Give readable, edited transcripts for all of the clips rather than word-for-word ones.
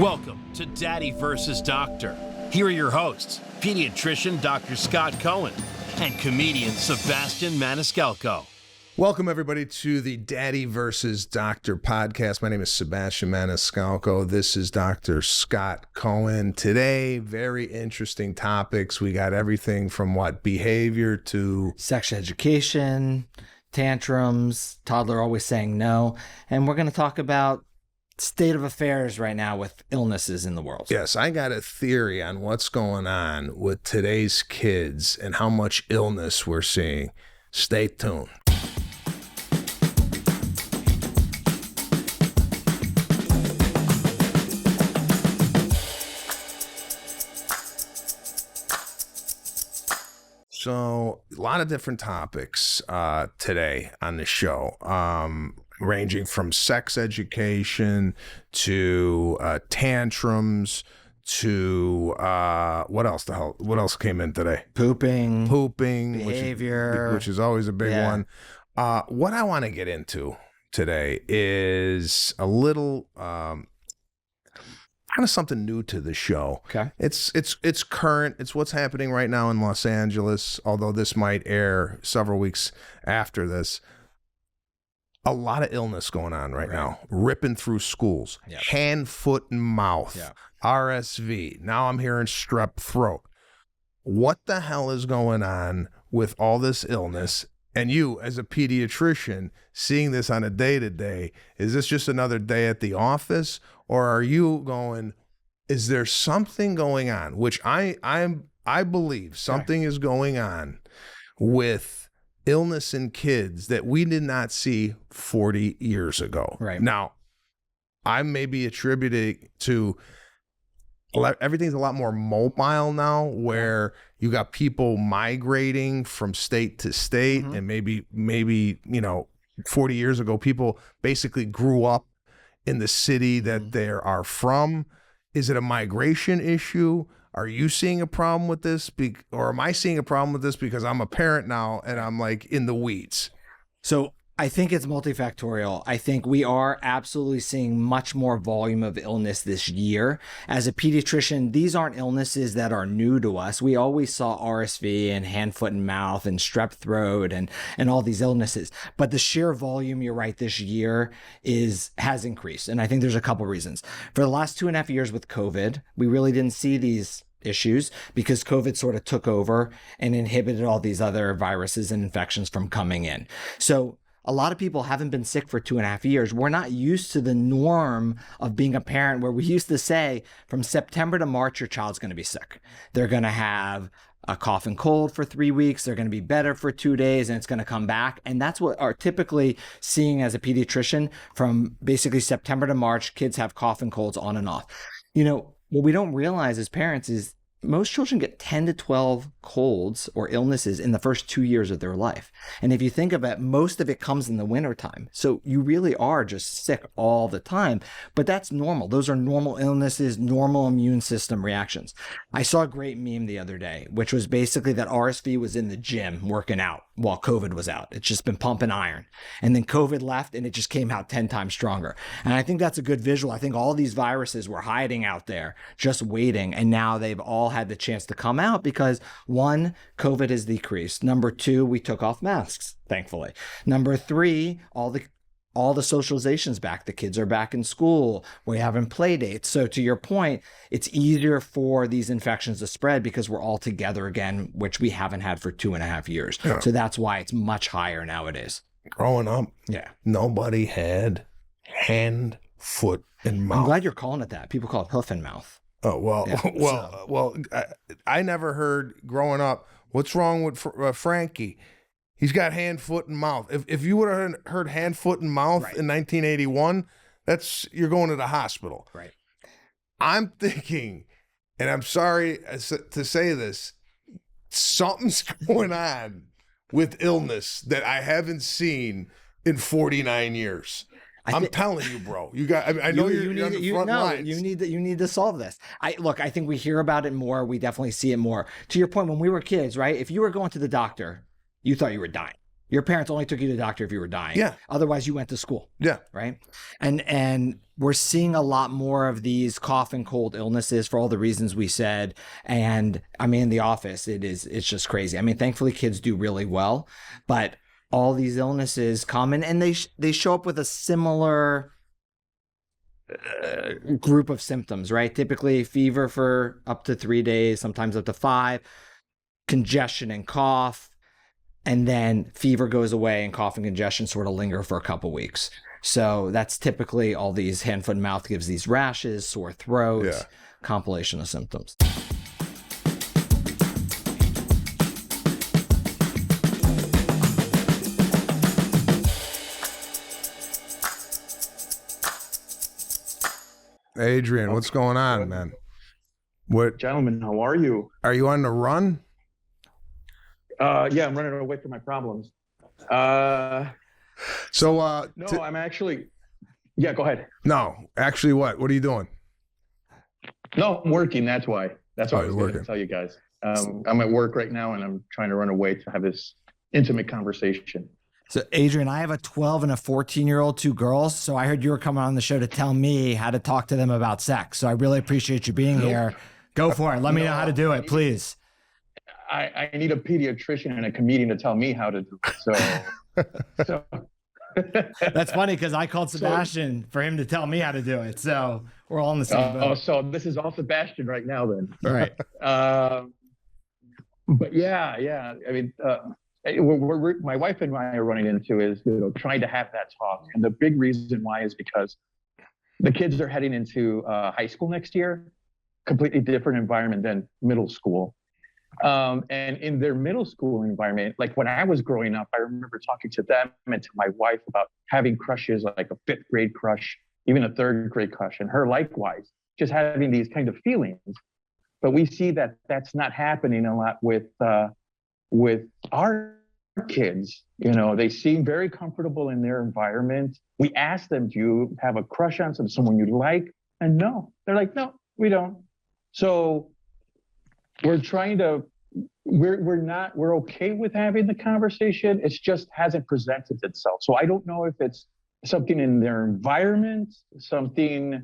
Welcome to Daddy vs. Doctor. Here are your hosts, pediatrician Dr. Scott Cohen and comedian Sebastian Maniscalco. Welcome, everybody, to the Daddy vs. Doctor podcast. My name is Sebastian Maniscalco. This is Dr. Scott Cohen. Today, very interesting topics. We got everything from behavior to sex education, tantrums, toddler always saying no. And we're going to talk about state of affairs right now with illnesses in the world. Yes, I got a theory on what's going on with today's kids and how much illness we're seeing. Stay tuned. So a lot of different topics today on the show, ranging from sex education to tantrums to what else came in today? Pooping, behavior, which is always a big one. What I want to get into today is a little kind of something new to the show. Okay. It's current. It's what's happening right now in Los Angeles, although this might air several weeks after this. A lot of illness going on right now, ripping through schools, hand, foot, and mouth, RSV. Now I'm hearing strep throat. What the hell is going on with all this illness? And you, as a pediatrician, seeing this on a day-to-day, is this just another day at the office? Or are you going, is there something going on? Which I believe something is going on with illness in kids that we did not see 40 years ago. Right. Now, I may be attributing to everything's a lot more mobile now, where you got people migrating from state to state, and maybe 40 years ago, people basically grew up in the city that they are from. Is it a migration issue? Are you seeing a problem with this? Or am I seeing a problem with this because I'm a parent now and I'm like in the weeds? So I think it's multifactorial. I think we are absolutely seeing much more volume of illness this year. As a pediatrician, these aren't illnesses that are new to us. We always saw RSV and hand, foot, and mouth and strep throat and all these illnesses. But the sheer volume, you're right, this year has increased. And I think there's a couple reasons. For the last 2.5 years with COVID, we really didn't see these issues because COVID sort of took over and inhibited all these other viruses and infections from coming in. So a lot of people haven't been sick for 2.5 years. We're not used to the norm of being a parent where we used to say from September to March, your child's going to be sick. They're going to have a cough and cold for 3 weeks. They're going to be better for 2 days and it's going to come back. And that's what are typically seeing as a pediatrician from basically September to March, kids have cough and colds on and off. What we don't realize as parents is most children get 10 to 12 colds or illnesses in the first 2 years of their life. And if you think of it, most of it comes in the wintertime. So you really are just sick all the time, but that's normal. Those are normal illnesses, normal immune system reactions. I saw a great meme the other day, which was basically that RSV was in the gym working out while COVID was out. It's just been pumping iron. And then COVID left and it just came out 10 times stronger. And I think that's a good visual. I think all these viruses were hiding out there, just waiting. And now they've all had the chance to come out because 1, COVID has decreased. Number 2, we took off masks, thankfully. Number 3, all the socialization's back. The kids are back in school. We're having play dates. So to your point, it's easier for these infections to spread because we're all together again, which we haven't had for 2.5 years. Yeah. So that's why it's much higher nowadays. Growing up, nobody had hand, foot, and mouth. I'm glad you're calling it that. People call it hoof and mouth. Oh, well, I never heard growing up, what's wrong with Frankie? He's got hand, foot, and mouth. If you would have heard hand, foot, and mouth in 1981, you're going to the hospital. Right. I'm thinking, and I'm sorry to say this, something's going on with illness that I haven't seen in 49 years. I'm telling you, bro. You got. I know you're on the front lines. You need to solve this. I think we hear about it more. We definitely see it more. To your point, when we were kids, right? If you were going to the doctor, you thought you were dying. Your parents only took you to the doctor if you were dying. Yeah. Otherwise, you went to school. Yeah. Right. And we're seeing a lot more of these cough and cold illnesses for all the reasons we said. And I mean, in the office, it's just crazy. I mean, thankfully, kids do really well, but all these illnesses come in and they show up with a similar group of symptoms, right? Typically fever for up to 3 days, sometimes up to 5, congestion and cough, and then fever goes away and cough and congestion sort of linger for a couple weeks. So that's typically all these hand, foot, and mouth gives these rashes, sore throat, compilation of symptoms. Adrian, what's going on, man? What, Gentlemen, how are you? are you on the run? Yeah, I'm running away from my problems. No, I'm actually. Yeah, go ahead. No, actually, what are you doing? No, I'm working. That's why. That's what I was you're going to working. tell you guys. I'm at work right now, and I'm trying to run away to have this intimate conversation. So, Adrian, I have a 12 and a 14-year-old, 2 girls. So I heard you were coming on the show to tell me how to talk to them about sex. So I really appreciate you being here. Go for it. Let me know how to do it, please. I need a pediatrician and a comedian to tell me how to do it. So That's funny because I called Sebastian for him to tell me how to do it. So we're all in the same boat. so this is all Sebastian right now then. All right. But yeah. I mean, my wife and I are running into is, trying to have that talk. And the big reason why is because the kids are heading into high school next year, completely different environment than middle school. And in their middle school environment, like when I was growing up, I remember talking to them and to my wife about having crushes, like a 5th grade crush, even a 3rd grade crush, and her likewise, just having these kind of feelings. But we see that that's not happening a lot with our kids. They seem very comfortable in their environment. We ask them, do you have a crush on someone you like? And no, they're like, no, we don't. So we're okay with having the conversation. It's just hasn't presented itself. So I don't know if it's something in their environment, something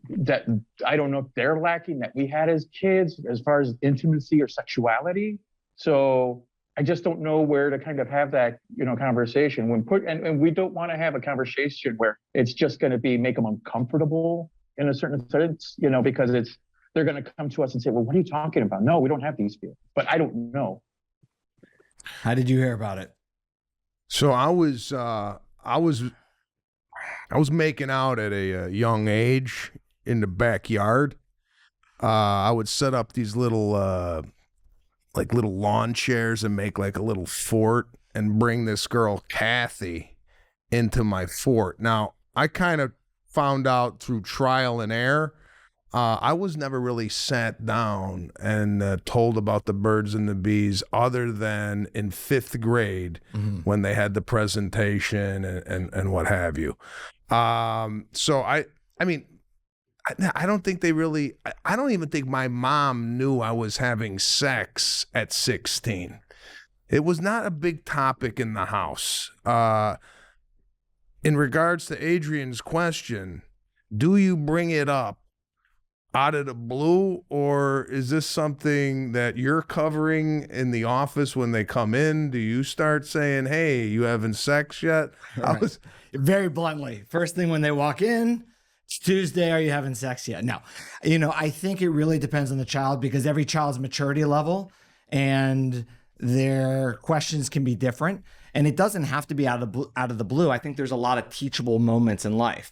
that I don't know if they're lacking that we had as kids as far as intimacy or sexuality. So I just don't know where to kind of have that, conversation and we don't want to have a conversation where it's just going to make them uncomfortable in a certain sense, because they're going to come to us and say, well, what are you talking about? No, we don't have these feelings, but I don't know. How did you hear about it? So I was making out at a young age in the backyard. I would set up these little lawn chairs and make like a little fort and bring this girl, Kathy, into my fort. Now, I kind of found out through trial and error. I was never really sat down and told about the birds and the bees other than in 5th grade when they had the presentation and what have you. So I mean, I don't think they really, I don't even think my mom knew I was having sex at 16. It was not a big topic in the house. In regards to Adrian's question, do you bring it up out of the blue, or is this something that you're covering in the office when they come in? Do you start saying, hey, you having sex yet? Right. Very bluntly, first thing when they walk in, it's Tuesday, are you having sex yet? No. I think it really depends on the child because every child's maturity level and their questions can be different. And it doesn't have to be out of the blue. I think there's a lot of teachable moments in life.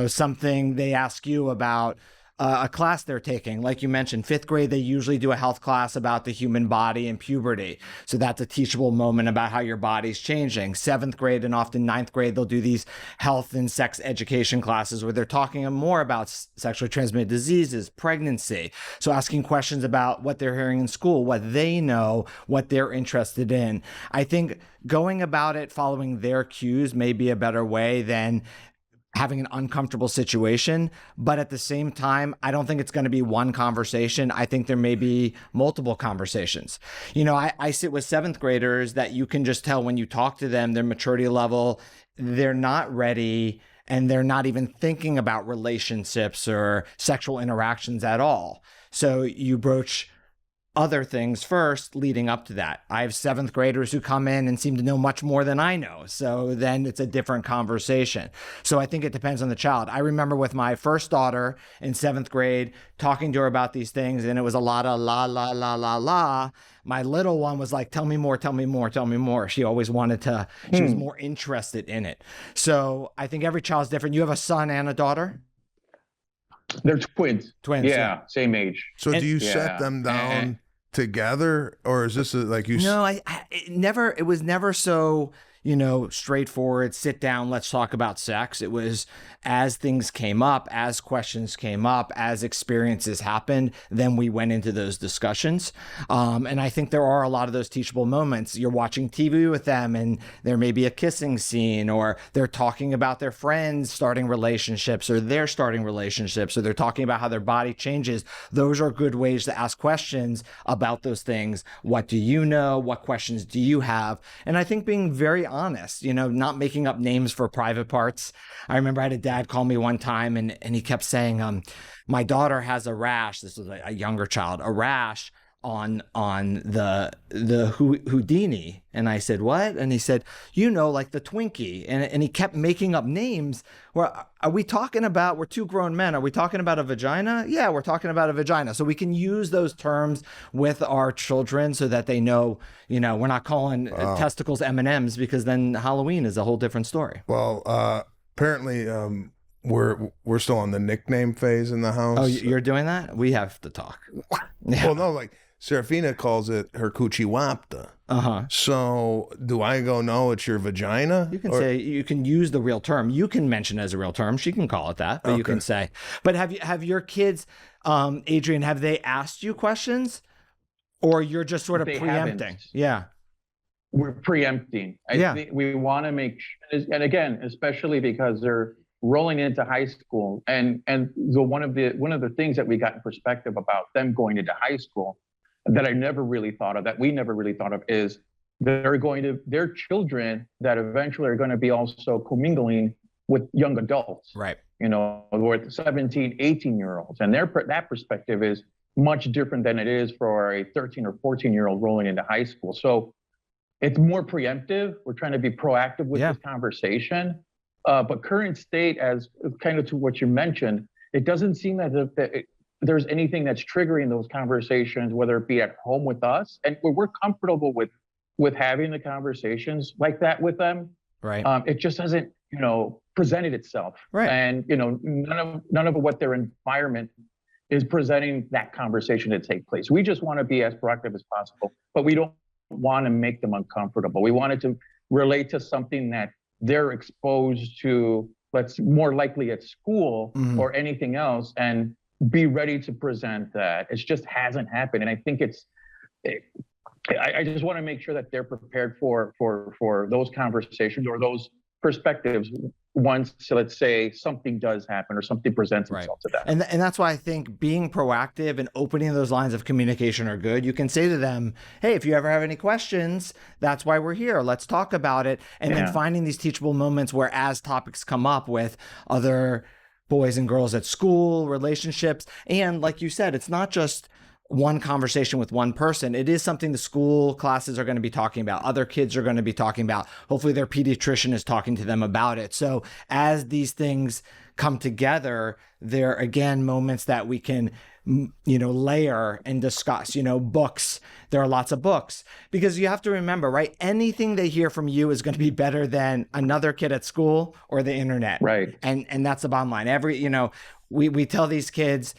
Something they ask you about a class they're taking. Like you mentioned, 5th grade, they usually do a health class about the human body and puberty. So that's a teachable moment about how your body's changing. 7th grade and often 9th grade, they'll do these health and sex education classes where they're talking more about sexually transmitted diseases, pregnancy. So asking questions about what they're hearing in school, what they know, what they're interested in. I think going about it following their cues may be a better way than having an uncomfortable situation. But at the same time, I don't think it's going to be one conversation. I think there may be multiple conversations. You know, I sit with 7th graders that you can just tell when you talk to them, their maturity level, they're not ready, and they're not even thinking about relationships or sexual interactions at all. So you broach other things first leading up to that. I have 7th graders who come in and seem to know much more than I know. So then it's a different conversation. So I think it depends on the child. I remember with my first daughter in 7th grade, talking to her about these things, and it was a lot of la, la, la, la, la. My little one was like, tell me more, tell me more, tell me more. She always wanted to, she was more interested in it. So I think every child's different. You have a son and a daughter? They're twins. Twins. Yeah, same age. So do you set them down together, or is this like you? No, it was never so, you know, straightforward, sit down, let's talk about sex. It was as things came up, as questions came up, as experiences happened, then we went into those discussions. And I think there are a lot of those teachable moments. You're watching TV with them and there may be a kissing scene, or they're talking about their friends starting relationships, or they're starting relationships, or they're talking about how their body changes. Those are good ways to ask questions about those things. What do you know? What questions do you have? And I think being very honest, you know, not making up names for private parts. I remember I had a dad call me one time and he kept saying, my daughter has a rash. This was a younger child, a rash on the Houdini. And I said, what? And he said, you know, like the Twinkie. And he kept making up names. Well, are we talking about, we're 2 grown men. Are we talking about a vagina? Yeah, we're talking about a vagina. So we can use those terms with our children so that they know, you know, we're not calling testicles M&Ms, because then Halloween is a whole different story. Well, apparently we're still on the nickname phase in the house. Oh, you're doing that? We have to talk. Well, no, like Serafina calls it her coochie wapta. Uh-huh. So do I go, no, it's your vagina? You can say, you can use the real term. You can mention it as a real term. She can call it that, but you can say. But have your kids, Adrian, have they asked you questions, or you're just sort of preempting? Haven't. Yeah. We're preempting. I think we want to make sure, and again, especially because they're rolling into high school, and so one of the things that we got in perspective about them going into high school that I never really thought of, that we never really thought of, is they're children that eventually are going to be also commingling with young adults, right? You know, with 17, 18-year-olds, and that perspective is much different than it is for a 13 or 14-year-old rolling into high school. So it's more preemptive. We're trying to be proactive with this conversation. But current state, as kind of to what you mentioned, it doesn't seem that there's anything that's triggering those conversations, whether it be at home with us, and we're comfortable with having the conversations like that with them. Right. It just hasn't, you know, presented itself. Right. And, you know, none of what their environment is presenting that conversation to take place. We just want to be as proactive as possible, but we don't want to make them uncomfortable. We wanted to relate to something that they're exposed to, more likely at school or anything else, and be ready to present that. It just hasn't happened. And I think I just want to make sure that they're prepared for those conversations or those perspectives once, so let's say, something does happen or something presents itself to them. And that's why I think being proactive and opening those lines of communication are good. You can say to them, hey, if you ever have any questions, that's why we're here. Let's talk about it. And then finding these teachable moments where, as topics come up with other boys and girls at school, relationships, and like you said, it's not just one conversation with one person. It is something the school classes are going to be talking about. Other kids are going to be talking about. Hopefully their pediatrician is talking to them about it. So as these things come together, there are, again, moments that we can, you know, layer and discuss. You know, books. There are lots of books, because you have to remember, right? Anything they hear from you is going to be better than another kid at school or the internet. Right. And that's the bottom line. We tell these kids,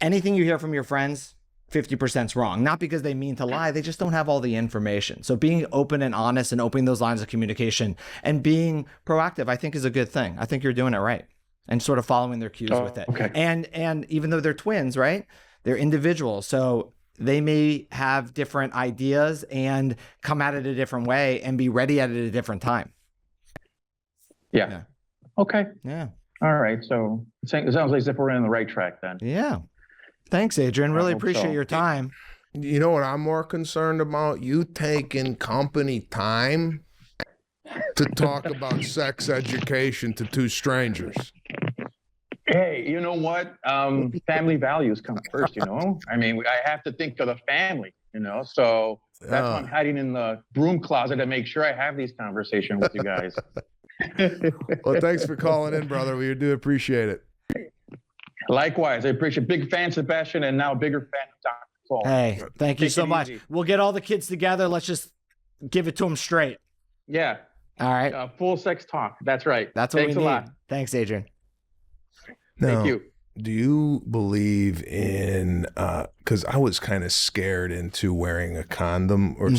anything you hear from your friends, 50% is wrong. Not because they mean to lie, they just don't have all the information. So being open and honest and opening those lines of communication and being proactive, I think, is a good thing. I think you're doing it right, and sort of following their cues with it. Okay. And even though they're twins, right? They're individuals. So they may have different ideas and come at it a different way and be ready at it at a different time. Yeah. Okay. Yeah. All right. So it sounds like as if we're in the right track then. Yeah. Thanks, Adrian. Really hope appreciate so. your time. You know what I'm more concerned about? You taking company time to talk about sex education to two strangers. Hey, you know what? Family values come first, you know? I mean, I have to think of the family, you know? So that's why I'm hiding in the broom closet to make sure I have these conversations with you guys. Well, thanks for calling in, brother. We do appreciate it. Likewise. I appreciate big fan Sebastian and now a bigger fan of Dr. Cole. Hey, thank you Take so it much. easy. We'll get all the kids together. Let's just give it to them straight. Yeah. All right. Full sex talk. That's right. That's what Thanks we need. a lot. Thanks, Adrian. Now, Thank you. do you believe in, because I was kind of scared into wearing a condom or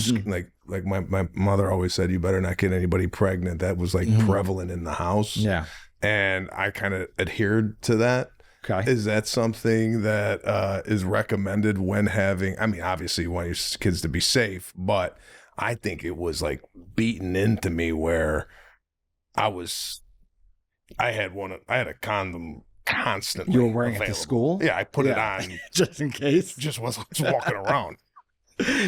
like my mother always said, you better not get anybody pregnant. That was like prevalent in the house. Yeah. And I kind of adhered to that. Okay. Is that something that is recommended when having, I mean, obviously you want your kids to be safe, but I think it was like beaten into me where I had a condom constantly. You were wearing it to available. school? Yeah, I put it on. Just in case. Just wasn't walking around.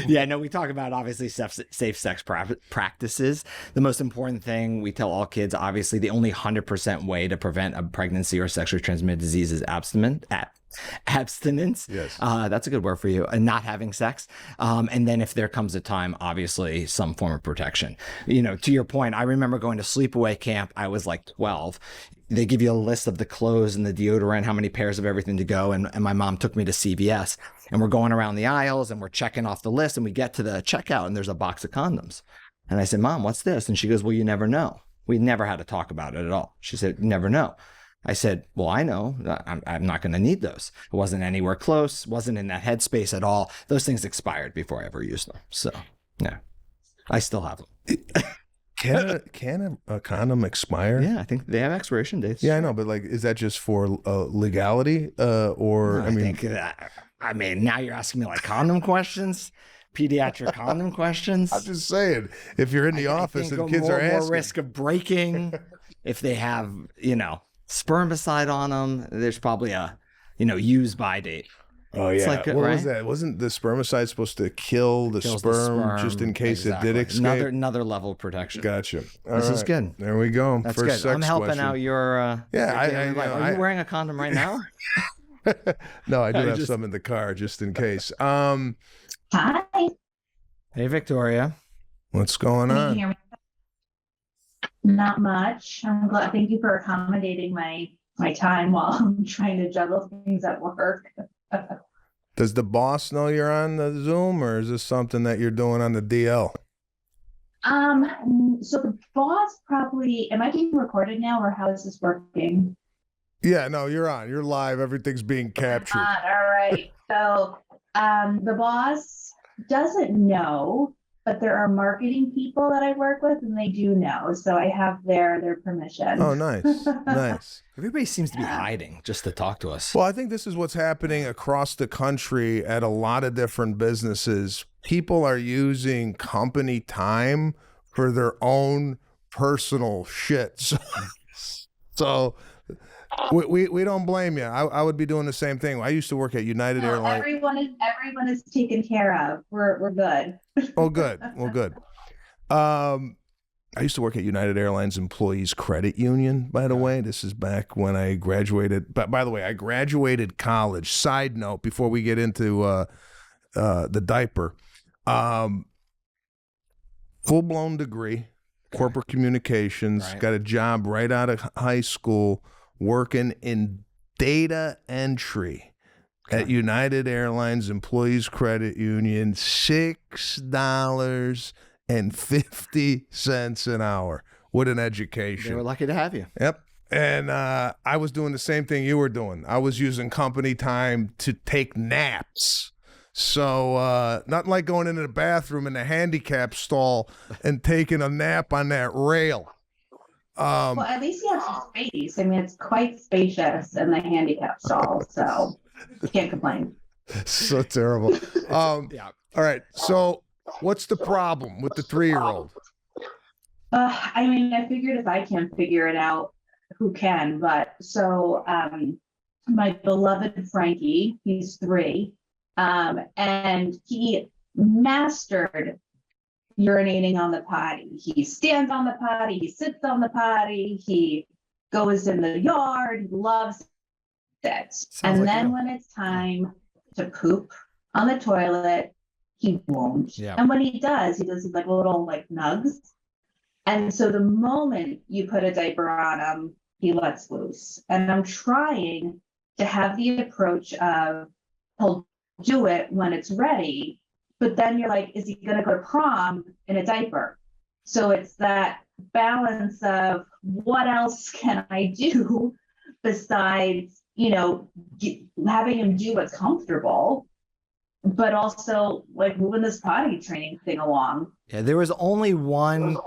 Yeah, no, we talk about obviously safe sex practices. The most important thing we tell all kids, obviously, the only 100% way to prevent a pregnancy or sexually transmitted disease is abstinence. Yes. That's a good word for you. And not having sex. And then if there comes a time, obviously some form of protection. You know, to your point, I remember going to sleepaway camp. I was like 12. They give you a list of the clothes and the deodorant, how many pairs of everything to go. And my mom took me to CVS and we're going around the aisles and we're checking off the list and we get to the checkout and there's a box of condoms. And I said, Mom, what's this? And she goes, well, you never know. We never had to talk about it at all. She said, you never know. I said, well, I know. I'm not going to need those. It wasn't anywhere close. Wasn't in that headspace at all. Those things expired before I ever used them. So, yeah, I still have them. Can a condom expire? Yeah, I think they have expiration dates. Yeah, I know, but like, is that just for legality? Or I think now you're asking me like condom questions, pediatric condom questions. I'm just saying, if you're in the office and kids are asking, more risk of breaking. If they have, spermicide on them, there's probably a, use by date. Oh yeah, like, what was that? Wasn't the spermicide supposed to kill the sperm just in case it did escape? Another level of protection. Gotcha. This is good. There we go. That's First good. sex I'm helping question. out your. Yeah, your life. Are you wearing a condom right now? No, I do have some in the car just in case. Hi. Hey, Victoria. What's going Can you on? hear me? Not much. I'm glad. Thank you for accommodating my time while I'm trying to juggle things at work. Does the boss know you're on the Zoom, or is this something that you're doing on the DL? So the boss probably, am I being recorded now, or how is this working? Yeah, no, you're on. You're live. Everything's being captured. All right. So the boss doesn't know, but there are marketing people that I work with, and they do know. So I have their permission. Oh, nice. Nice. Everybody seems to be hiding just to talk to us. Well, I think this is what's happening across the country at a lot of different businesses. People are using company time for their own personal shit. So we don't blame you. I would be doing the same thing. I used to work at United Airlines. Everyone is taken care of. We're good. Oh, good. Well, good. I used to work at United Airlines Employees Credit Union, by the way. This is back when I graduated. But by the way, I graduated college. Side note, before we get into the diaper, full-blown degree, corporate communications, Right. got a job right out of high school working in data entry at United Airlines Employees Credit Union, $6.50 an hour. What an education. They were lucky to have you. Yep. And I was doing the same thing you were doing. I was using company time to take naps. So not like going into the bathroom in the handicap stall and taking a nap on that rail. Well, at least you have some space. I mean, it's quite spacious in the handicap stall, so can't complain. So terrible. Yeah. All right. So what's the problem with the 3-year-old? I mean, I figured if I can't figure it out, who can, but so my beloved Frankie, he's 3, and he mastered urinating on the potty. He stands on the potty, he sits on the potty, he goes in the yard, he loves it. And then when it's time to poop on the toilet, he won't. Yeah. And when he does like little like nugs. And so the moment you put a diaper on him, he lets loose. And I'm trying to have the approach of he'll do it when it's ready, but then you're like, is he going to go to prom in a diaper? So it's that balance of what else can I do besides, having him do what's comfortable, but also like moving this potty training thing along. Yeah, there was only one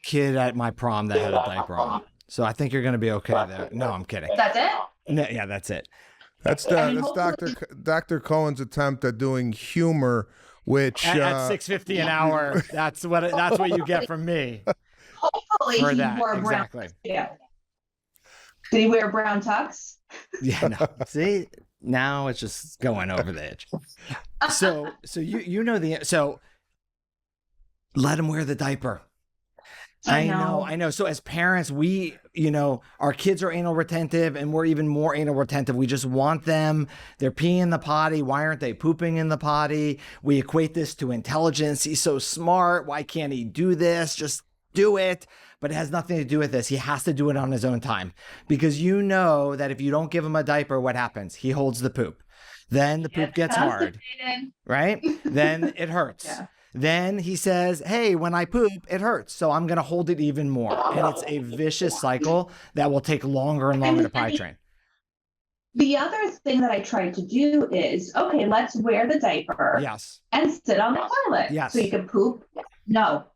kid at my prom that had a diaper on. So I think you're going to be okay there. No, I'm kidding. That's it? No, yeah, that's it. That's Dr. Cohen's attempt at doing humor, which At $6.50 an hour, that's what you get from me. Hopefully For he that, wore a brown exactly. Yeah. Did he wear brown tux? Yeah, no. See, now it's just going over the edge. So you know so let him wear the diaper. I know. So as parents, we, our kids are anal retentive and we're even more anal retentive. We just want them. They're peeing in the potty. Why aren't they pooping in the potty? We equate this to intelligence. He's so smart. Why can't he do this? Just do it. But it has nothing to do with this. He has to do it on his own time, because you know that if you don't give him a diaper, what happens? He holds the poop. Then the poop gets hard, right? Then it hurts. Yeah. Then he says, hey, when I poop, it hurts. So I'm going to hold it even more. And it's a vicious cycle that will take longer and longer to potty train. The other thing that I tried to do is, okay, let's wear the diaper. Yes. And sit on the toilet. Yes. So you can poop. No,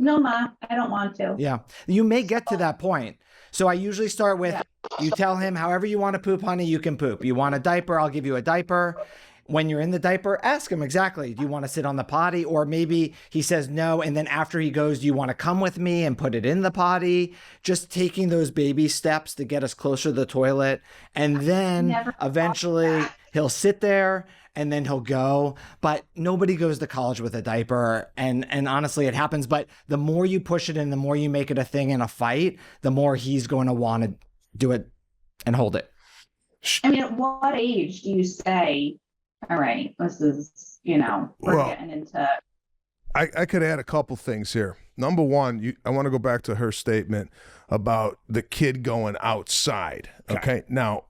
Ma, I don't want to. Yeah. You may get to that point. So I usually start with, you tell him however you want to poop, honey, you can poop. You want a diaper, I'll give you a diaper. When you're in the diaper, ask him exactly, do you want to sit on the potty? Or maybe he says no, and then after he goes, do you want to come with me and put it in the potty? Just taking those baby steps to get us closer to the toilet. And then eventually he'll sit there and then he'll go. But nobody goes to college with a diaper. And honestly, it happens. But the more you push it and the more you make it a thing in a fight, the more he's going to want to do it and hold it. I mean, at what age do you say, all right, this is, we're getting into... I could add a couple things here. Number one, I want to go back to her statement about the kid going outside. Okay. Now,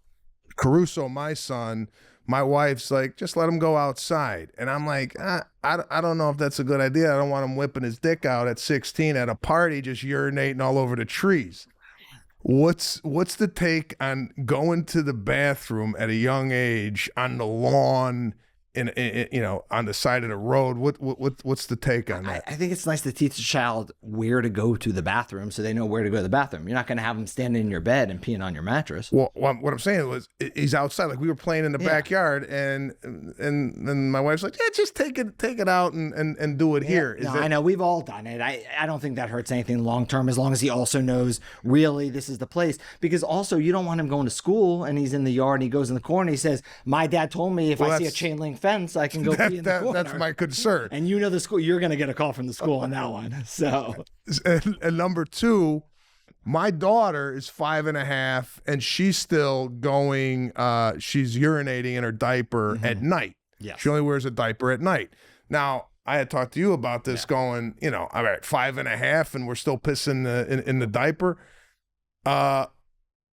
Caruso, my son, my wife's like, just let him go outside. And I'm like, I don't know if that's a good idea. I don't want him whipping his dick out at 16 at a party, just urinating all over the trees. What's the take on going to the bathroom at a young age on the lawn, on the side of the road? What's the take on that? I think it's nice to teach a child where to go to the bathroom so they know where to go to the bathroom. You're not going to have them standing in your bed and peeing on your mattress. Well, what I'm saying was he's outside. Like we were playing in the backyard, and then my wife's like, yeah, just take it out and do it here. I know we've all done it. I don't think that hurts anything long term, as long as he also knows really this is the place. Because also you don't want him going to school and he's in the yard and he goes in the corner and he says, my dad told me if I see a chain link fence, I can go pee in the corner. That's my concern. And the school, you're going to get a call from the school on that one. So, and number two, my daughter is 5.5 and she's still going, she's urinating in her didiaper at night. Yes. She only wears a diaper at night. Now, I had talked to you about this going, I'm at 5.5 and we're still pissing in the diaper.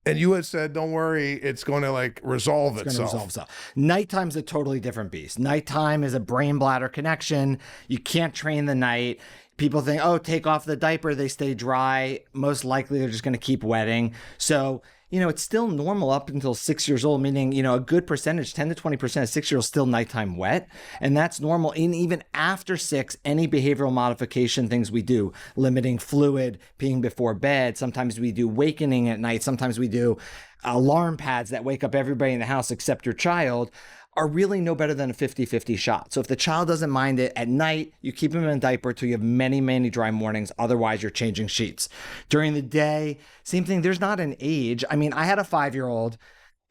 And you had said, don't worry, it's going to resolve itself. Nighttime's a totally different beast. Nighttime is a brain bladder connection. You can't train the night. People think, oh, take off the diaper, they stay dry. Most likely they're just going to keep wetting. So, it's still normal up until 6 years old, meaning, a good percentage, 10 to 20% of 6-year-olds still nighttime wet. And that's normal. And even after 6, any behavioral modification things we do, limiting fluid, peeing before bed. Sometimes we do wakening at night. Sometimes we do alarm pads that wake up everybody in the house except your child. are really no better than a 50-50 shot. So if the child doesn't mind it at night, you keep them in a diaper till you have many, many dry mornings. Otherwise, you're changing sheets. During the day, same thing. There's not an age. I mean, I had a 5-year-old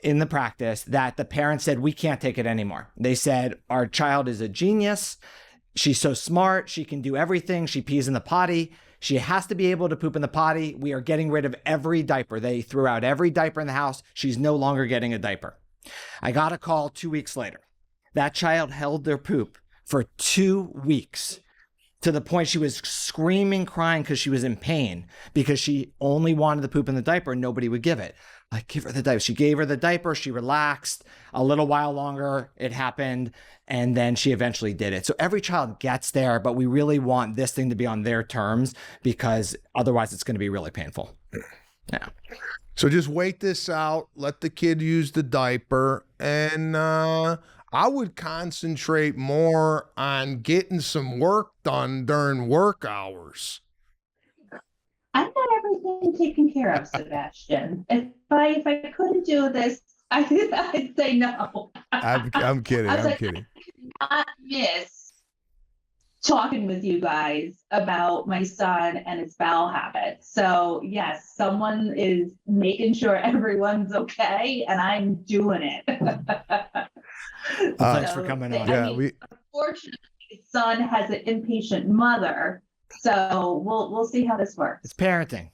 in the practice that the parents said, we can't take it anymore. They said, our child is a genius. She's so smart. She can do everything. She pees in the potty. She has to be able to poop in the potty. We are getting rid of every diaper. They threw out every diaper in the house. She's no longer getting a diaper. I got a call 2 weeks later. That child held their poop for 2 weeks to the point she was screaming, crying because she was in pain because she only wanted the poop in the diaper and nobody would give it. Like, give her the diaper. She gave her the diaper. She relaxed. A little while longer, it happened. And then she eventually did it. So every child gets there, but we really want this thing to be on their terms because otherwise it's going to be really painful. Yeah. So just wait this out. Let the kid use the diaper. And I would concentrate more on getting some work done during work hours. I've got everything taken care of, Sebastian. If I couldn't do this, I'd say no. I'm kidding. I was I'm like, kidding. I miss talking with you guys about my son and his bowel habits. So yes, someone is making sure everyone's okay, and I'm doing it. Thanks for coming on. Yeah, unfortunately, his son has an impatient mother, so we'll see how this works. It's parenting.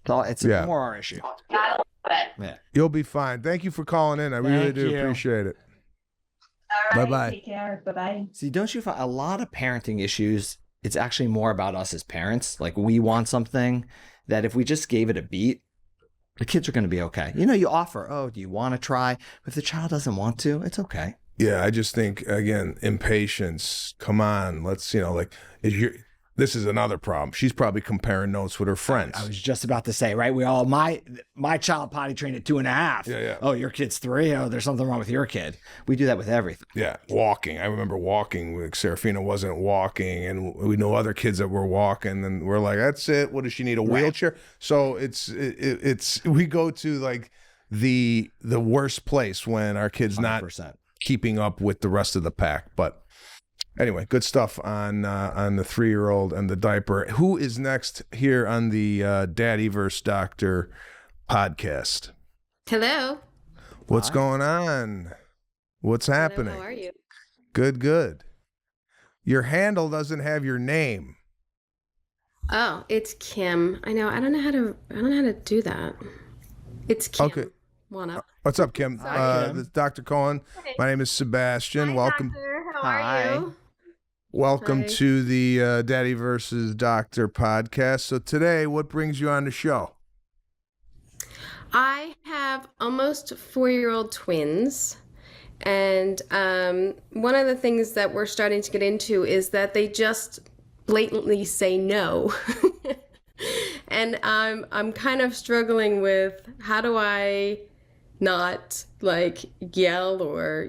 It's more our issue. Gotta love it. Yeah. You'll be fine. Thank you for calling in. I really Thank do you. appreciate it. All right, Bye-bye. take care. Bye-bye. See, don't you find a lot of parenting issues? It's actually more about us as parents. Like, we want something that if we just gave it a beat, the kids are going to be okay. You know, you offer, oh, do you want to try? But if the child doesn't want to, it's okay. Yeah, I just think, again, impatience. Come on, let's, this is another problem. She's probably comparing notes with her friends. I was just about to say, right? We all, my child potty trained at 2.5. Yeah. Oh, your kid's 3. Oh, there's something wrong with your kid. We do that with everything. Yeah, walking. I remember walking. Like Serafina wasn't walking, and we know other kids that were walking, and we're like, "That's it. What does she need? A wheelchair?" So it's we go to like the worst place when our kid's 100%. not keeping up with the rest of the pack. But anyway, good stuff on the 3-year-old and the diaper. Who is next here on the Daddy vs. Doctor podcast? Hello. What's going on? What's happening? Hello, how are you? Good. Your handle doesn't have your name. Oh, it's Kim. I know. I don't know how to do that. It's Kim. Okay. One up. What's up, Kim? Hi, Kim. This is Dr. Cohen. Hey. My name is Sebastian. Hi, Welcome. Doctor. How Hi. are you? Welcome Hi. to the Daddy versus Doctor podcast. So today, what brings you on the show? I have almost 4-year-old twins. And one of the things that we're starting to get into is that they just blatantly say no. And I'm kind of struggling with, how do I not like yell or,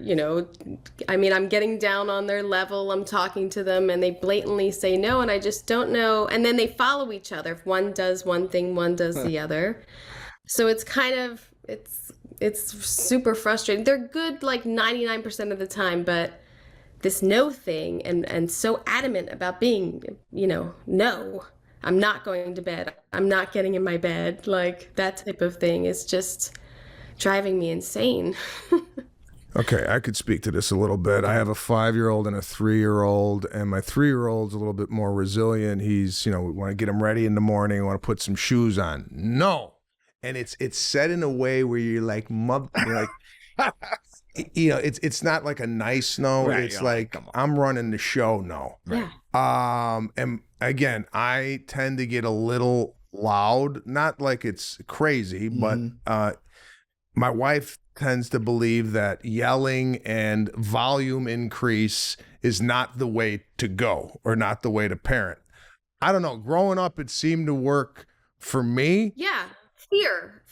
I'm getting down on their level. I'm talking to them and they blatantly say no, and I just don't know. And then they follow each other. If one does one thing, one does the other. So it's kind of, it's super frustrating. They're good like 99% of the time, but this no thing and so adamant about being, no, I'm not going to bed. I'm not getting in my bed. Like that type of thing is just driving me insane. Okay, I could speak to this a little bit. I have a 5-year-old and a 3-year-old, and my 3-year-old's a little bit more resilient. He's, we want to get him ready in the morning. We want to put some shoes on. No. And it's said in a way where you're like, it's not like a nice no. Right, It's you're like, come on. I'm running the show no. Yeah. And again, I tend to get a little loud, not like it's crazy, but my wife tends to believe that yelling and volume increase is not the way to go or not the way to parent. I don't know. Growing up, it seemed to work for me. Yeah. Fear.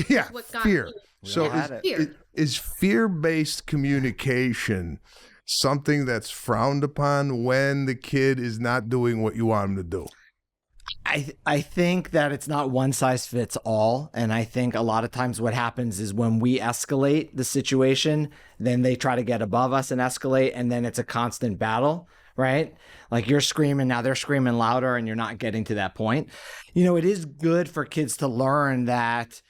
Yeah, What got fear. me. So all had it. Fear. is fear-based communication something that's frowned upon when the kid is not doing what you want him to do? I think that it's not one size fits all. And I think a lot of times what happens is when we escalate the situation, then they try to get above us and escalate. And then it's a constant battle, right? Like you're screaming, now they're screaming louder and you're not getting to that point. You know, it is good for kids to learn that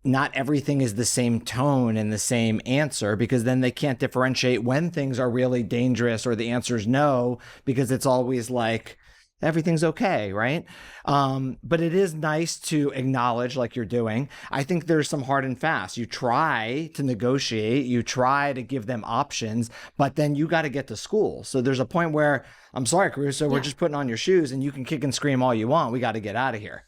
not everything is the same tone and the same answer, because then they can't differentiate when things are really dangerous or the answer is no, because it's always like, everything's okay, right? But it is nice to acknowledge, like you're doing. I think there's some hard and fast. You try to negotiate, you try to give them options, but then you got to get to school. So there's a point where, I'm sorry, Caruso, we're just putting on your shoes and you can kick and scream all you want. We got to get out of here,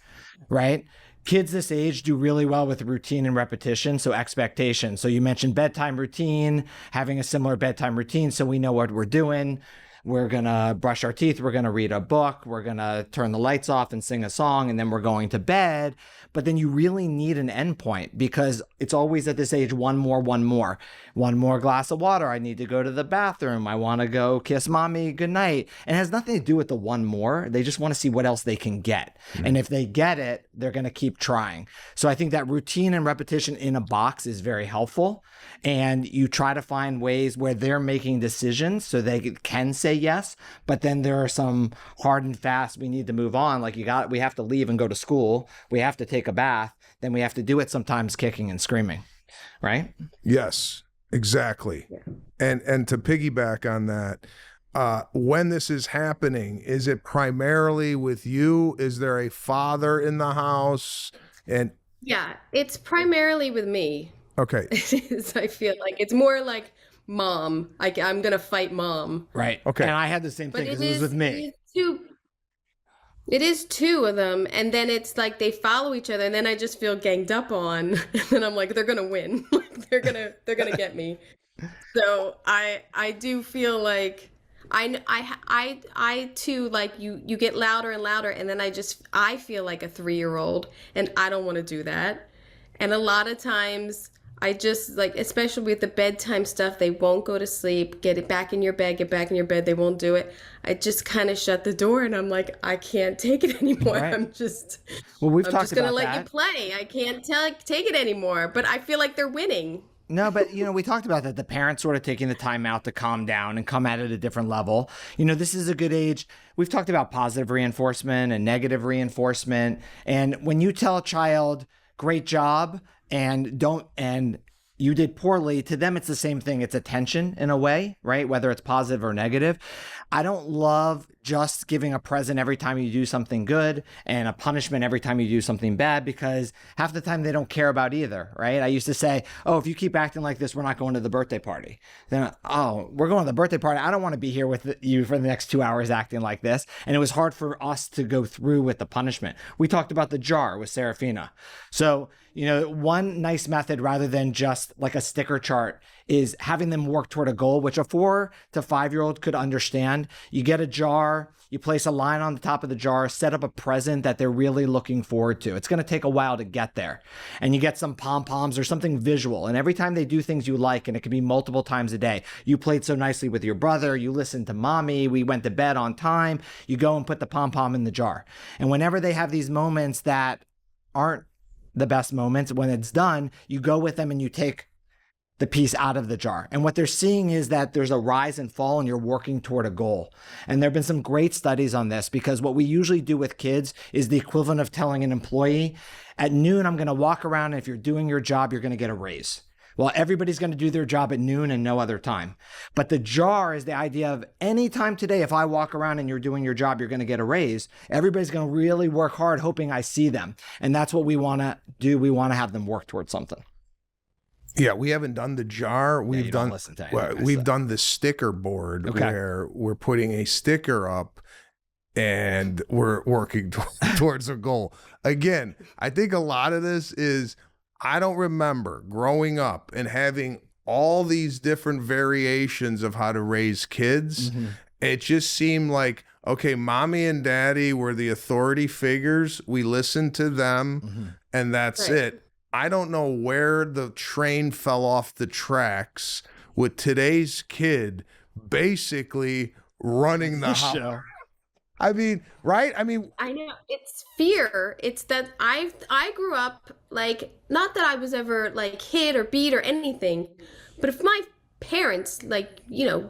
right? Kids this age do really well with routine and repetition, so expectation. So you mentioned bedtime routine, having a similar bedtime routine so we know what we're doing. We're going to brush our teeth. We're going to read a book. We're going to turn the lights off and sing a song, and then we're going to bed. But then you really need an endpoint, because it's always at this age, one more glass of water. I need to go to the bathroom. I want to go kiss mommy goodnight. And it has nothing to do with the one more. They just want to see what else they can get. Mm-hmm. And if they get it, they're going to keep trying. So I think that routine and repetition in a box is very helpful. And you try to find ways where they're making decisions so they can say yes, but then there are some hard and fast, we need to move on. Like we have to leave and go to school. We have to take a bath. Then we have to do it sometimes kicking and screaming, right? Yes, exactly. And to piggyback on that, when this is happening, is it primarily with you? Is there a father in the house? And yeah, it's primarily with me. Okay. I feel like it's more like mom. I'm gonna fight mom. Right. Okay. And I had the same thing because it was with me. It is two of them, and then it's like they follow each other, and then I just feel ganged up on, and then I'm like, they're gonna win. Like they're gonna get me. So I do feel like I too, like you get louder and louder, and then I feel like a 3-year-old, and I don't want to do that. And a lot of times I just like, especially with the bedtime stuff, they won't go to sleep, get back in your bed, they won't do it. I just kind of shut the door and I'm like, I can't take it anymore. Right. I'm just going to let you play. I can't take it anymore, but I feel like they're winning. No, but, we talked about that. The parents sort of taking the time out to calm down and come at it a different level. This is a good age. We've talked about positive reinforcement and negative reinforcement. And when you tell a child, great job, and you did poorly, to them, it's the same thing. It's attention in a way, right? Whether it's positive or negative. I don't love just giving a present every time you do something good and a punishment every time you do something bad, because half the time they don't care about either, right? I used to say, oh, if you keep acting like this, we're not going to the birthday party. Then, oh, we're going to the birthday party. I don't want to be here with you for the next 2 hours acting like this. And it was hard for us to go through with the punishment. We talked about the jar with Serafina. So, one nice method rather than just like a sticker chart is having them work toward a goal, which a 4 to 5-year-old could understand. You get a jar, you place a line on the top of the jar, set up a present that they're really looking forward to. It's going to take a while to get there. And you get some pom-poms or something visual. And every time they do things you like, and it can be multiple times a day, you played so nicely with your brother, you listened to mommy, we went to bed on time, you go and put the pom-pom in the jar. And whenever they have these moments that aren't the best moments, when it's done, you go with them and you take the piece out of the jar. And what they're seeing is that there's a rise and fall and you're working toward a goal. And there have been some great studies on this, because what we usually do with kids is the equivalent of telling an employee, at noon, I'm going to walk around, and if you're doing your job, you're going to get a raise. Well, everybody's going to do their job at noon and no other time. But the jar is the idea of any time today, if I walk around and you're doing your job, you're going to get a raise. Everybody's going to really work hard hoping I see them. And that's what we want to do. We want to have them work towards something. Yeah, we haven't done the jar. We've done the sticker board, where we're putting a sticker up and we're working towards a goal. Again, I think a lot of this is, I don't remember growing up and having all these different variations of how to raise kids. Mm-hmm. It just seemed like, okay, mommy and daddy were the authority figures. We listened to them, and that's it. I don't know where the train fell off the tracks with today's kid basically running the house. I mean, right? I mean, I know it's fear. It's that I grew up like, not that I was ever like hit or beat or anything, but if my parents like,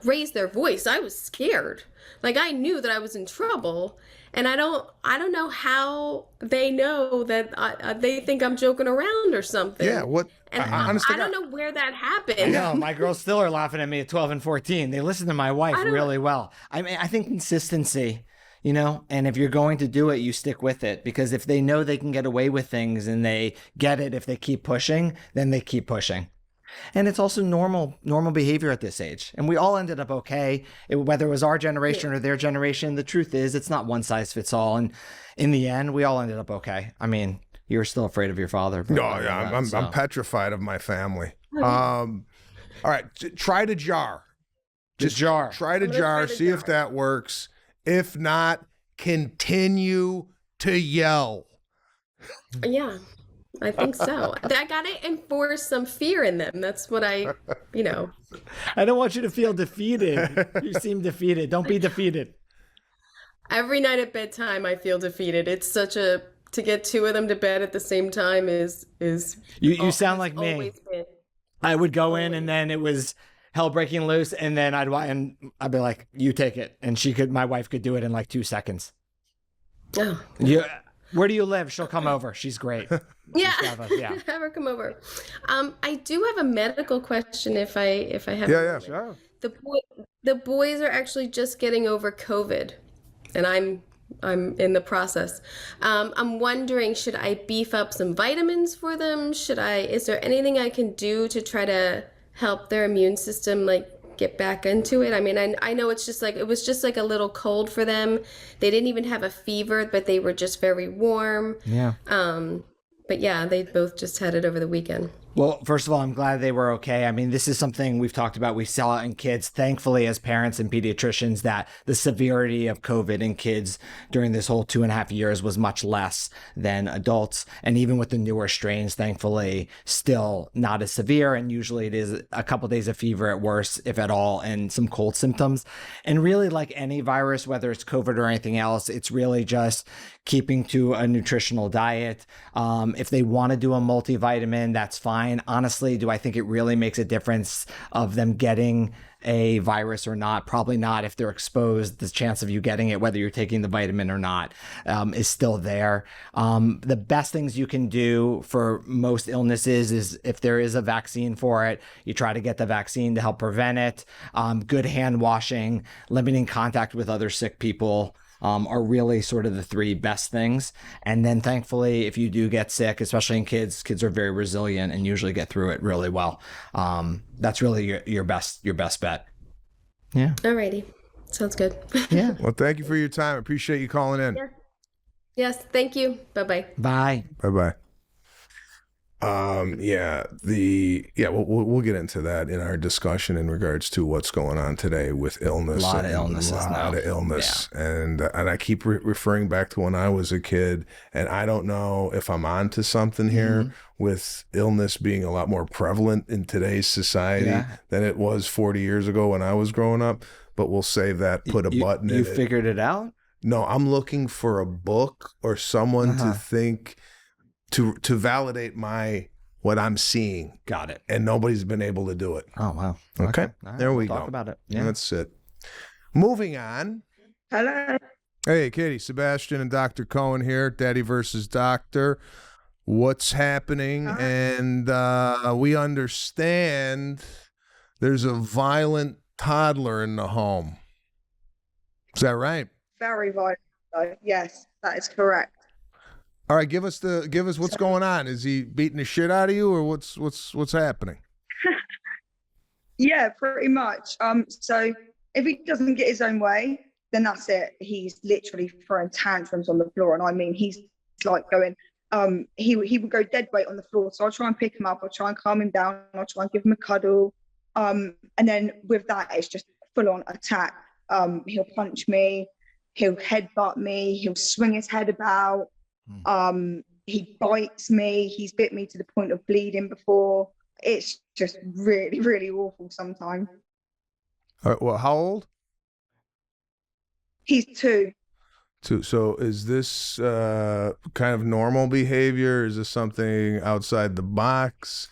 raised their voice, I was scared. Like I knew that I was in trouble, and I don't know how they know that they think I'm joking around or something. yeah, what? And Honestly, I don't know where that I happened. know my girls still are laughing at me at 12 and 14. They listen to my wife really well. I mean, I think consistency, and if you're going to do it, you stick with it, because if they know they can get away with things and they get it, if they keep pushing, then they keep pushing. And it's also normal behavior at this age. And we all ended up okay. Whether it was our generation or their generation, the truth is it's not one size fits all. And in the end, we all ended up okay. I mean, you're still afraid of your father. no, yeah, I'm petrified of my family. All right, try to jar. Just jar. Try to jar. See if that works. If not, continue to yell. Yeah, I think so. I gotta enforce some fear in them. That's what I don't want you to feel defeated. You seem defeated. Don't be defeated. Every night at bedtime, I feel defeated. It's such to get two of them to bed at the same time is. You sound like me. I would go in and then it was hell breaking loose, and then I'd be like, "You take it," and my wife could do it in like 2 seconds. Oh. Where do you live? She'll come over. She's great. Yeah, yeah. Have her come over. I do have a medical question if I have. Yeah, sure. The boys are actually just getting over COVID, and I'm in the process. I'm wondering, should I beef up some vitamins for them? Is there anything I can do to try to help their immune system get back into it? I mean, I know it was just like a little cold for them. They didn't even have a fever, but they were just very warm. Yeah. But yeah, they both just had it over the weekend. Well, first of all, I'm glad they were okay. I mean, this is something we've talked about. We saw it in kids, thankfully, as parents and pediatricians, that the severity of COVID in kids during this whole 2.5 years was much less than adults. And even with the newer strains, thankfully, still not as severe. And usually it is a couple of days of fever at worst, if at all, and some cold symptoms. And really, like any virus, whether it's COVID or anything else, it's really just keeping to a nutritional diet. If they want to do a multivitamin, that's fine. Honestly, do I think it really makes a difference of them getting a virus or not? Probably not. If they're exposed, the chance of you getting it, whether you're taking the vitamin or not, is still there. The best things you can do for most illnesses is, if there is a vaccine for it, you try to get the vaccine to help prevent it. Good hand washing, limiting contact with other sick people, are really sort of the three best things. And then thankfully, if you do get sick, especially in kids are very resilient and usually get through it really well. That's really your best bet. Yeah. Alrighty. Sounds good. Yeah. Well, thank you for your time. I appreciate you calling in. Yeah. Yes. Thank you. Bye-bye. Bye. Bye-bye. We'll get into that in our discussion in regards to what's going on today with illness. A lot of illness. Yeah. And I keep referring back to when I was a kid, and I don't know if I'm onto something here with illness being a lot more prevalent in today's society than it was 40 years ago when I was growing up. But we'll save that, put a button in it. You figured it out? No, I'm looking for a book or someone to think, to validate what I'm seeing. Got it. And nobody's been able to do it. Oh, wow. Okay. Right, there we go. Talk about it. Yeah. That's it. Moving on. Hello. Hey, Katie, Sebastian and Dr. Cohen here. Daddy versus Doctor. What's happening? Hi. And we understand there's a violent toddler in the home. Is that right? Very violent. Yes, that is correct. All right, give us what's going on. Is he beating the shit out of you, or what's happening? Yeah, pretty much. So if he doesn't get his own way, then that's it. He's literally throwing tantrums on the floor, and I mean, he's like going. He would go dead weight on the floor. So I'll try and pick him up. I'll try and calm him down. I'll try and give him a cuddle. And then with that, it's just full on attack. He'll punch me. He'll headbutt me. He'll swing his head about. He bites me. He's bit me to the point of bleeding before. It's just really, really awful sometimes. All right, well, how old? He's 2. too. So is this kind of normal behavior? Is this something outside the box?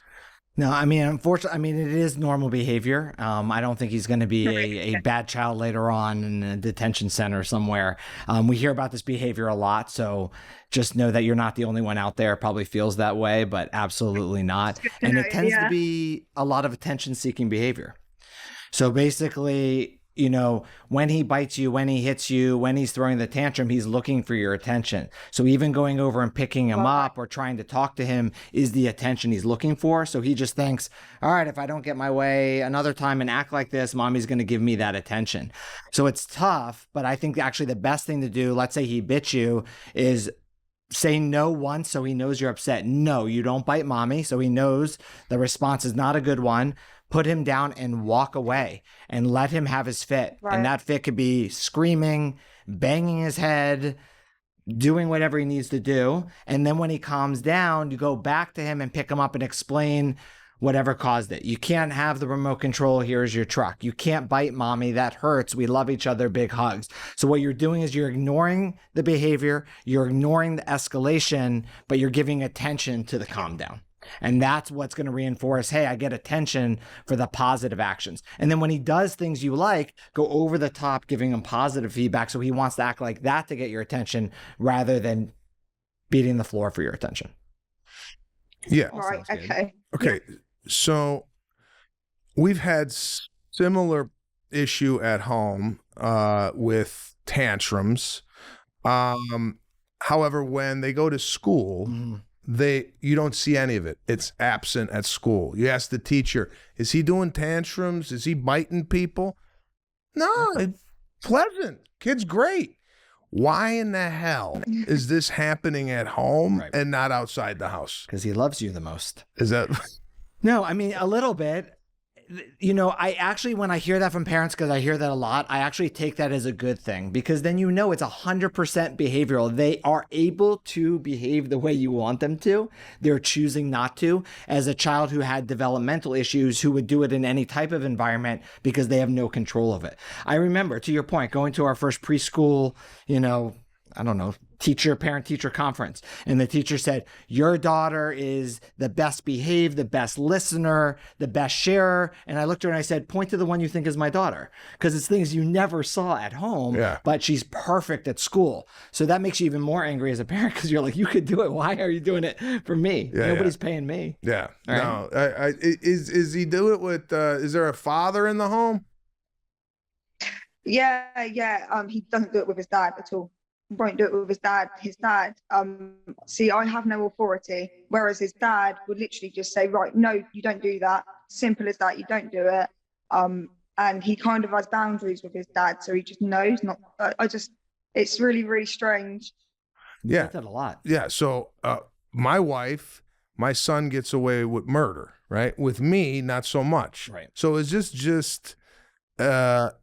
No, I mean, unfortunately, it is normal behavior. I don't think he's going to be a bad child later on in a detention center somewhere. We hear about this behavior a lot, so just know that you're not the only one out there probably feels that way, but absolutely not. And it tends to be a lot of attention-seeking behavior. So basically, when he bites you, when he hits you, when he's throwing the tantrum, he's looking for your attention. So even going over and picking him up or trying to talk to him is the attention he's looking for. So he just thinks, all right, if I don't get my way another time and act like this, mommy's going to give me that attention. So it's tough, but I think actually the best thing to do, let's say he bit you, is say no once so he knows you're upset. No, you don't bite mommy. So he knows the response is not a good one. Put him down and walk away and let him have his fit. Right. And that fit could be screaming, banging his head, doing whatever he needs to do. And then when he calms down, you go back to him and pick him up and explain whatever caused it. You can't have the remote control. Here's your truck. You can't bite mommy. That hurts. We love each other. Big hugs. So what you're doing is you're ignoring the behavior. You're ignoring the escalation, but you're giving attention to the calm down. And that's what's going to reinforce, hey, I get attention for the positive actions. And then when he does things you like, go over the top, giving him positive feedback. So he wants to act like that to get your attention rather than beating the floor for your attention. Yeah. All right. Okay. Okay. So we've had similar issue at home with tantrums. However, when they go to school, you don't see any of it. It's absent at school. You ask the teacher, is he doing tantrums? Is he biting people? No, it's pleasant. Kid's great. Why in the hell is this happening at home and not outside the house? Because he loves you the most. Is that... No, a little bit. I actually, when I hear that from parents, because I hear that a lot, I actually take that as a good thing, because then it's 100% behavioral. They are able to behave the way you want them to. They're choosing not to. As a child who had developmental issues, who would do it in any type of environment because they have no control of it. I remember, to your point, going to our first preschool, I don't know, parent-teacher conference. And the teacher said, your daughter is the best behaved, the best listener, the best sharer. And I looked at her and I said, point to the one you think is my daughter. Because it's things you never saw at home, but she's perfect at school. So that makes you even more angry as a parent, because you're like, you could do it. Why are you doing it for me? Nobody's paying me. Yeah. Right? No. Is he do it with, is there a father in the home? Yeah. He doesn't do it with his dad at all. Won't do it with his dad. His dad, see, I have no authority, whereas his dad would literally just say, right, no, you don't do that. Simple as that. You don't do it. And he kind of has boundaries with his dad, so he just knows not. It's really, really strange. Yeah, I get that a lot. Yeah. So, my son gets away with murder, right? With me, not so much. Right. So is this just a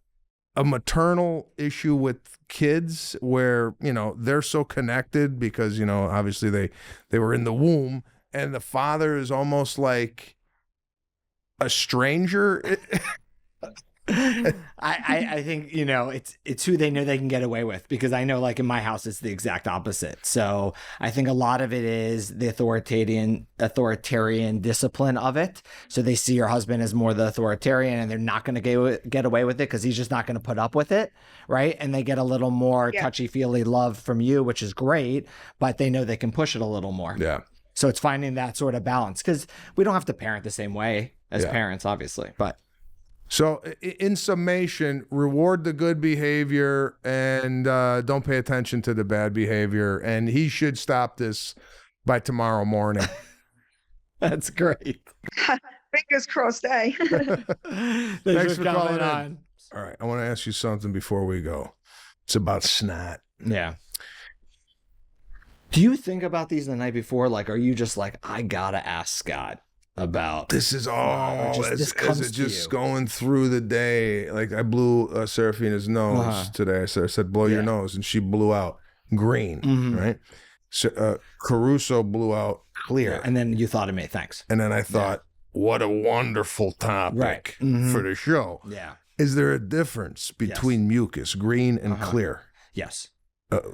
maternal issue with kids where, they're so connected because, obviously they were in the womb, and the father is almost like a stranger? I think, it's who they know they can get away with, because I know, like in my house, it's the exact opposite. So I think a lot of it is the authoritarian discipline of it. So they see your husband as more the authoritarian, and they're not going to get away with it because he's just not going to put up with it. Right. And they get a little more touchy-feely love from you, which is great, but they know they can push it a little more. Yeah. So it's finding that sort of balance, because we don't have to parent the same way as parents, obviously, but. So in summation, reward the good behavior and don't pay attention to the bad behavior. And he should stop this by tomorrow morning. That's great. Fingers crossed, eh? Thanks for calling in. All right. I want to ask you something before we go. It's about Snot. Yeah. Do you think about these the night before? Like, are you just like, I gotta ask Scott about this? Is all this is it just going through the day? Like, I blew Serafina's nose today. I said, blow your nose, and she blew out green, right? So Caruso blew out clear. And then you thought of me, thanks. And then I thought, what a wonderful topic for the show. Yeah. Is there a difference between mucus, green and clear? Yes.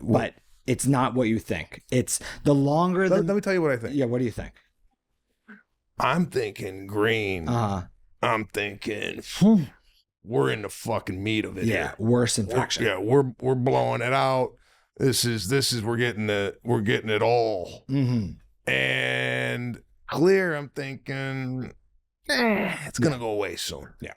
but it's not what you think. It's the longer. Let me tell you what I think. Yeah, what do you think? I'm thinking green. I'm thinking we're in the fucking meat of it. Yeah, here. worse infection. We're blowing it out. This is we're getting it all. And clear, I'm thinking it's gonna go away soon. Yeah.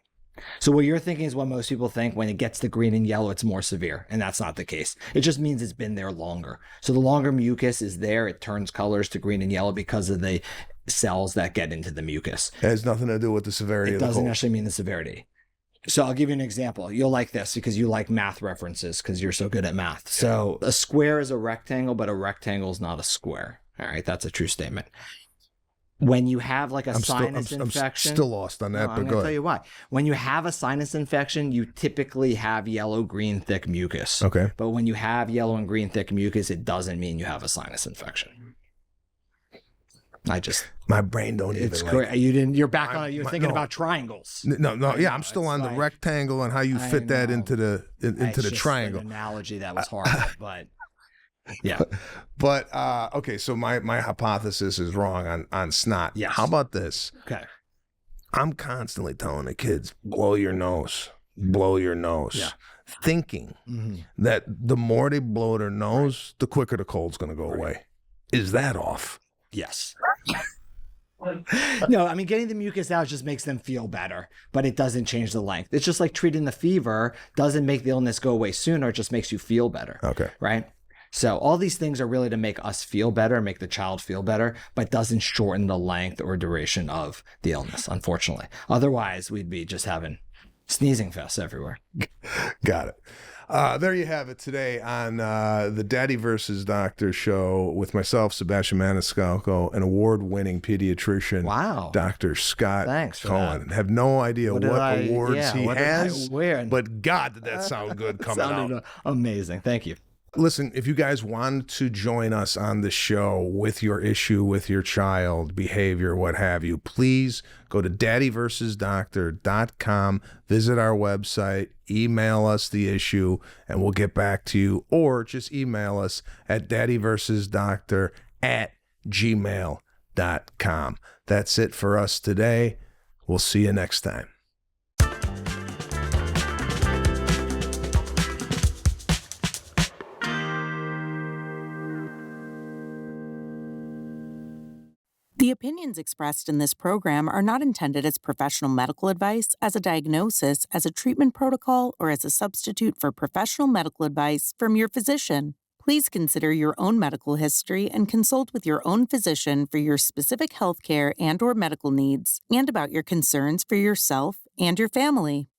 So what you're thinking is what most people think. When it gets to green and yellow, it's more severe, and that's not the case. It just means it's been there longer. So the longer mucus is there, it turns colors to green and yellow because of the cells that get into the mucus. It has nothing to do with the severity of the cold. It doesn't actually mean the severity. So I'll give you an example. You'll like this because you like math references because you're so good at math. So a square is a rectangle, but a rectangle is not a square. All right, that's a true statement. When you have like a sinus infection, I'm still lost on that, but I'm going to tell you why. When you have a sinus infection, you typically have yellow, green, thick mucus. Okay. But when you have yellow and green, thick mucus, it doesn't mean you have a sinus infection. My brain don't even. It's great. You're back on it. You're thinking about triangles. No. Yeah, I'm still on the rectangle and how you fit that into the triangle. An analogy that was hard, but. Yeah. But okay, so my hypothesis is wrong on snot. Yes. How about this? Okay. I'm constantly telling the kids, blow your nose. Yeah. Thinking that the more they blow their nose, the quicker the cold's gonna go away. Is that off? Yes. No, I mean, getting the mucus out just makes them feel better, but it doesn't change the length. It's just like treating the fever doesn't make the illness go away sooner. It just makes you feel better. Okay. Right? So all these things are really to make us feel better, make the child feel better, but doesn't shorten the length or duration of the illness, unfortunately. Otherwise, we'd be just having sneezing fests everywhere. Got it. There you have it today on the Daddy versus Doctor show with myself, Sebastian Maniscalco, an award-winning pediatrician, Dr. Scott Cohen. Have no idea what awards he has, but God, did that sound good coming out. Amazing. Thank you. Listen, if you guys want to join us on the show with your issue with your child, behavior, what have you, please go to daddyversusdoctor.com, visit our website, email us the issue, and we'll get back to you. Or just email us at daddyversusdoctor@gmail.com. That's it for us today. We'll see you next time. The opinions expressed in this program are not intended as professional medical advice, as a diagnosis, as a treatment protocol, or as a substitute for professional medical advice from your physician. Please consider your own medical history and consult with your own physician for your specific healthcare and/or medical needs and about your concerns for yourself and your family.